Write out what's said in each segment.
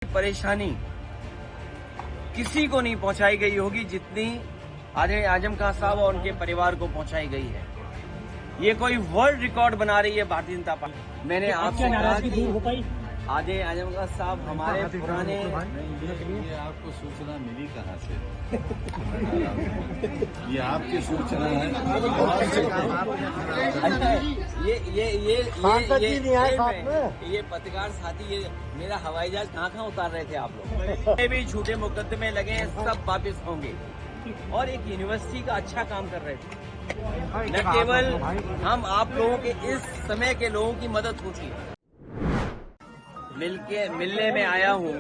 परेशानी किसी को नहीं पहुंचाई गई होगी जितनी आदरणीय आजम खान साहब और उनके परिवार को पहुंचाई गई है। ये कोई वर्ल्ड रिकॉर्ड बना रही है भारतीय जनता पार्टी। मैंने आपसे नाराजगी दूर हो पाई। आदरणीय आजम खान साहब हमारे पुराने ये आपको सूचना मिली कहाँ से? ये आपकी सूचना है। ये पत्रकार साथी ये मेरा हवाई जहाज कहाँ उतार रहे थे आप लोग। ये भी झूठे मुकदमे लगे हैं, सब वापिस होंगे और एक यूनिवर्सिटी का अच्छा काम कर रहे थे। न केवल हम आप लोगों के इस समय के लोगों की मदद होती है। मिलने में आया हूँ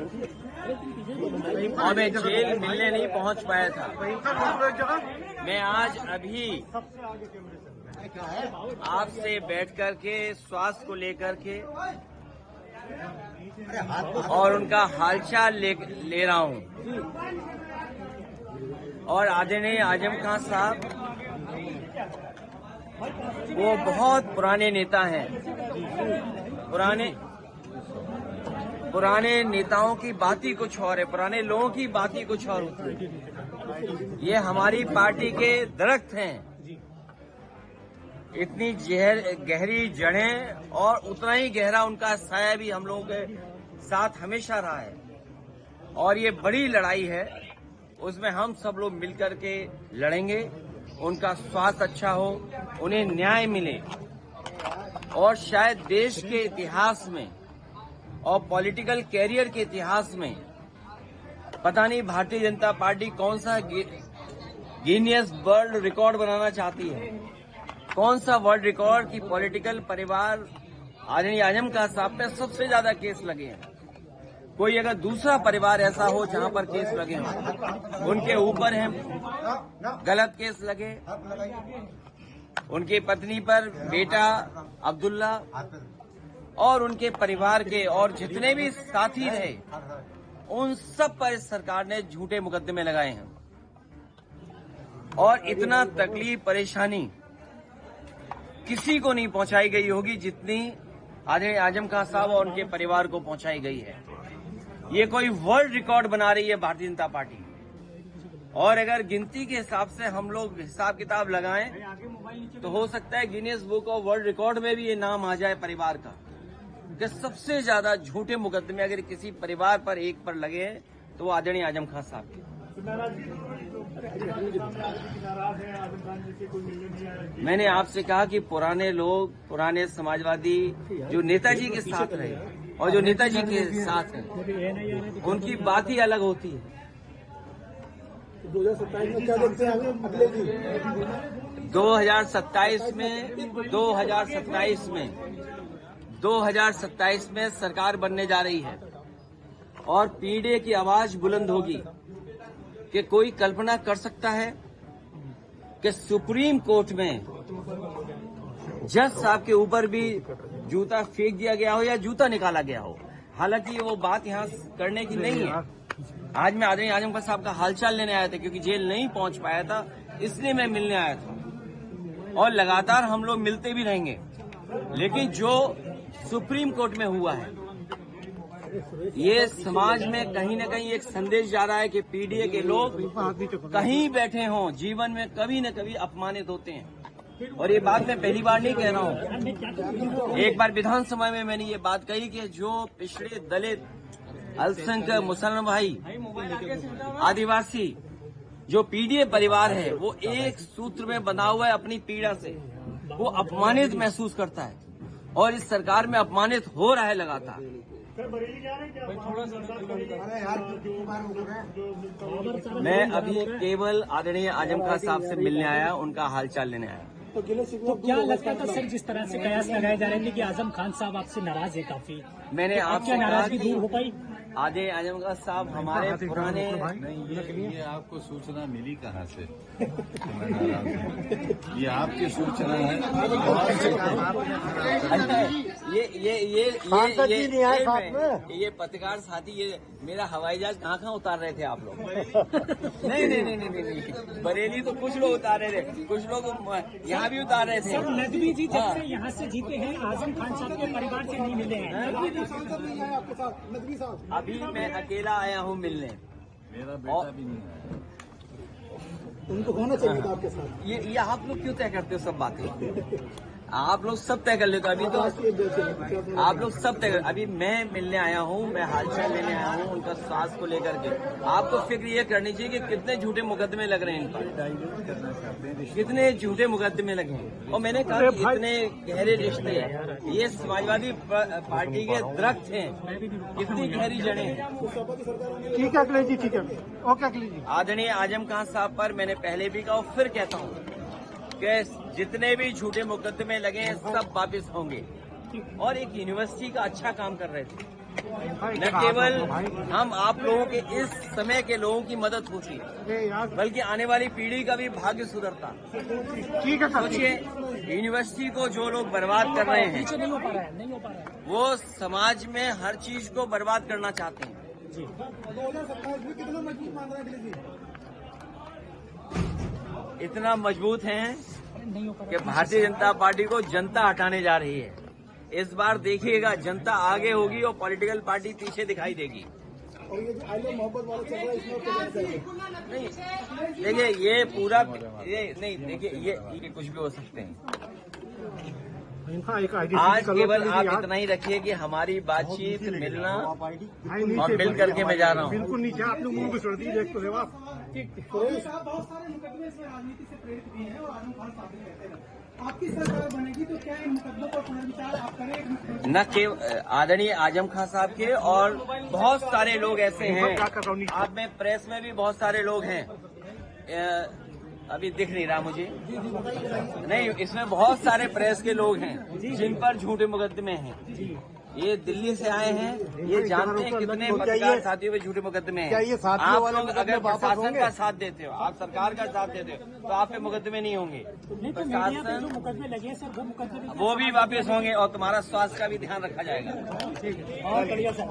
और मैं जेल मिलने नहीं पहुँच पाया था। मैं आज अभी आपसे बैठ करके स्वास्थ्य को लेकर के और उनका हालचाल ले रहा हूँ। और आदरणीय आजम खान साहब वो बहुत पुराने नेता हैं। पुराने नेताओं की बात ही कुछ और है, पुराने लोगों की बात ही कुछ और होती है। ये हमारी पार्टी के दरख्त हैं, इतनी गहरी जड़ें और उतना ही गहरा उनका साया भी हम लोगों के साथ हमेशा रहा है। और ये बड़ी लड़ाई है, उसमें हम सब लोग मिलकर के लड़ेंगे। उनका स्वास्थ्य अच्छा हो, उन्हें न्याय मिले और शायद देश के इतिहास में और पॉलिटिकल कैरियर के इतिहास में पता नहीं भारतीय जनता पार्टी कौन सा गिनीज वर्ल्ड रिकॉर्ड बनाना चाहती है। कौन सा वर्ल्ड रिकॉर्ड की पॉलिटिकल परिवार आदरणीय आजम खान साहब पे सबसे ज्यादा केस लगे हैं। कोई अगर दूसरा परिवार ऐसा हो जहां पर केस लगे हों, उनके ऊपर हैं गलत केस लगे, उनकी पत्नी पर बेटा अब्दुल्ला और उनके परिवार के और जितने भी साथी रहे, उन सब पर सरकार ने झूठे मुकदमे लगाए हैं। और इतना तकलीफ परेशानी किसी को नहीं पहुंचाई गई होगी जितनी आदरणीय आजम खान साहब और उनके परिवार को पहुंचाई गई है। ये कोई वर्ल्ड रिकॉर्ड बना रही है भारतीय जनता पार्टी। और अगर गिनती के हिसाब से हम लोग हिसाब किताब लगाएं तो हो सकता है Guinness book of world record में भी ये नाम आ जाए परिवार का कि सबसे ज्यादा झूठे मुकदमे अगर किसी परिवार पर एक पर लगे तो वो आदरणीय आजम खान साहब के। मैंने आपसे कहा कि पुराने लोग, पुराने समाजवादी जो नेताजी के साथ रहे और जो नेताजी के साथ हैं, उनकी बात ही अलग होती है। 2027 में क्या देखते हैं अगले की? 2027 में सरकार बनने जा रही है और पीडीए की आवाज बुलंद होगी कि कोई कल्पना कर सकता है कि सुप्रीम कोर्ट में जज साहब के ऊपर भी जूता फेंक दिया गया हो या जूता निकाला गया हो। हालांकि वो बात यहाँ करने की नहीं है। आज मैं आदरणीय आजम खान साहब का हालचाल लेने आया था क्योंकि जेल नहीं पहुंच पाया था, इसलिए मैं मिलने आया था। और लगातार हम लोग मिलते भी रहेंगे। लेकिन जो सुप्रीम कोर्ट में हुआ है, ये समाज में कहीं न कहीं एक संदेश जा रहा है कि पीडीए के लोग कहीं बैठे हों, जीवन में कभी न कभी अपमानित होते हैं। और ये बात मैं पहली बार नहीं कह रहा हूँ। एक बार विधानसभा में मैंने ये बात कही कि जो पिछड़े दलित, अल्पसंख्यक, मुसलमान भाई, आदिवासी, जो पीडीए परिवार है, वो एक सूत्र में बंधा हुआ है अपनी पीड़ा से। वो अपमानित महसूस करता है और इस सरकार में अपमानित हो रहा है लगातार। मैं अभी केवल आदरणीय आजम खान साहब से मिलने आया, उनका हालचाल लेने आया। तो क्या लगता था सर, जिस तरह से कयास लगाए जा रहे थे कि आजम खान साहब आपसे नाराज है काफी, मैंने आपसे नाराजगी दूर हो पाई? आदरणीय आजम खान साहब हमारे पुराने ये आपको सूचना मिली कहाँ से? ये आपकी सूचना है। सांसद जी नहीं आए साथ में। ये पत्रकार साथी, ये मेरा हवाई जहाज कहाँ उतार रहे थे आप लोग? नहीं, बरेली तो कुछ लोग उतार रहे थे, कुछ लोग यहाँ भी उतार रहे थे। सर नदवी जी जब से यहाँ से जीते हैं आजम खान साहब के परिवार से नहीं मिले हैं। सांसद नहीं आए आपके साथ, नदवी साहब। अभी मैं अकेला आया हूँ मिलने। मेरा बेटा भी नहीं आया। उनको होना चाहिए था आपके साथ। ये आप लोग क्यों तय करते हो सब बातें? आप लोग सब तय कर लेते हो। अभी तो आप लोग सब तय कर, अभी मैं मिलने आया हूँ, मैं हालचाल लेने आया हूँ उनका स्वास्थ्य को लेकर के। आपको फिक्र ये करनी चाहिए कि कितने झूठे मुकदमे लग रहे हैं इन पर, कितने झूठे मुकदमे लगे हैं। और मैंने कहा कि इतने गहरे रिश्ते हैं, ये समाजवादी पार्टी के दरख्त हैं, कितनी गहरी जड़ें हैं। ठीक है अखिलेश जी, ठीक है, ओके अखिलेश जी। आदरणीय आजम खान साहब पर मैंने पहले भी कहा और फिर कहता हूँ कि जितने भी झूठे मुकदमे लगे हैं सब वापस होंगे। और एक यूनिवर्सिटी का अच्छा काम कर रहे थे, न केवल हम आप लोगों के इस समय के लोगों की मदद होती है, बल्कि आने वाली पीढ़ी का भी भाग्य सुधरता। ठीक है सर। सोचिए, यूनिवर्सिटी को जो लोग बर्बाद कर रहे हैं, पीछे नहीं हो पा रहा है। वो समाज में हर चीज को बर्बाद करना चाहते हैं। जी 2027 में कितना मजबूत मान रहे हैं अखिलेश जी? इतना मजबूत हैं नहीं हो पा कि भारतीय जनता पार्टी को जनता हटाने जा रही है। इस बार देखिएगा, जनता आगे होगी और पॉलिटिकल पार्टी पीछे दिखाई देगी। और ये जो आई लव मोहब्बत वाला चल रहा है इसमें क्या करेंगे? नहीं देखिए, ये पूरा ये नहीं, देखिए ये कुछ भी हो सकते हैं। आज केवल आप इतना ही रखिए कि हमारी बातचीत, मिलना और मिल करके मैं जा रहा हूँ। बिल्कुल नीचे आप लोग मुंह घुसड़ दी, देख तो लेवा। बहुत सारे मुकदमे से राजनीति से प्रेरित भी हैं और आजम खान साहब भी कहते हैं आपकी सरकार बनेगी तो क्या इन मुकदमों पर पुनर्विचार आप करें? न केवल आदरणीय आजम खान साहब के, और बहुत सारे लोग ऐसे हैं, आप में प्रेस में भी बहुत सारे लोग हैं, अभी दिख नहीं रहा मुझे, नहीं, इसमें बहुत सारे प्रेस के लोग हैं जिन पर झूठे मुकदमे हैं। ये दिल्ली से आए हैं, ये जानते हैं कितने पत्रकार साथियों पे झूठे मुकदमे हैं। आप लोग अगर प्रशासन का साथ देते हो, आप सरकार का साथ देते हो, तो आप पे मुकदमे नहीं होंगे। नहीं तो मीडिया पे जो मुकदमे लगे हैं सर, वो मुकदमे वो भी वापस होंगे और तुम्हारा स्वास्थ्य का भी ध्यान रखा जाएगा। और बढ़िया सर।